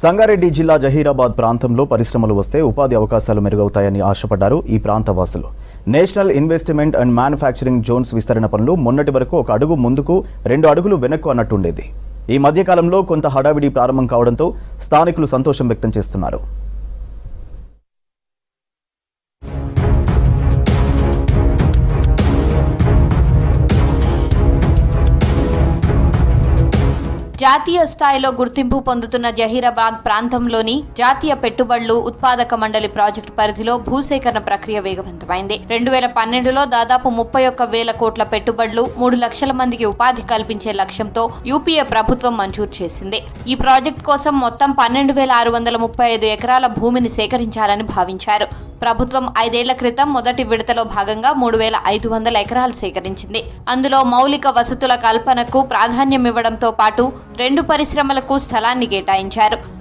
సంగారెడ్డి జిల్లా జహీరాబాద్ ప్రాంతంలో పరిశ్రమలు వస్తే ఉపాధి అవకాశాలు మెరుగవుతాయని ఆశపడ్డారు ఈ ప్రాంత వాసులు. National investment and manufacturing Jones విస్తరణ పనులు మొన్నటి వరకు ఒక అడుగు ముందుకు 2 అడుగులు వెనక్కు అన్నట్టుండేది. ఈ మధ్యకాలంలో కొంత హడావిడి ప్రారంభం కావడంతో స్థానికులు సంతోషం వ్యక్తం చేస్తున్నారు. జాతీయ స్థాయిలో గుర్తింపు పొందుతున్న జహీరాబాద్ ప్రాంతంలోని జాతీయ పెట్టుబడులు ఉత్పాదక మండలి ప్రాజెక్టు పరిధిలో భూసేకరణ ప్రక్రియ వేగవంతమైంది. 2012లో దాదాపు 31,000 కోట్ల పెట్టుబడులు 3 లక్షల మందికి ఉపాధి కల్పించే లక్ష్యంతో యూపీఏ ప్రభుత్వం మంజూరు చేసింది. ఈ ప్రాజెక్టు కోసం మొత్తం 12,635 ఎకరాల భూమిని సేకరించాలని భావించారు. ప్రభుత్వం 5 ఏళ్ల క్రితం మొదటి విడతలో భాగంగా 3,500 ఎకరాలు సేకరించింది. అందులో మౌలిక వసతుల కల్పనకు ప్రాధాన్యమివ్వడంతో పాటు 2 పరిశ్రమలకు స్థలాన్ని కేటాయించారు.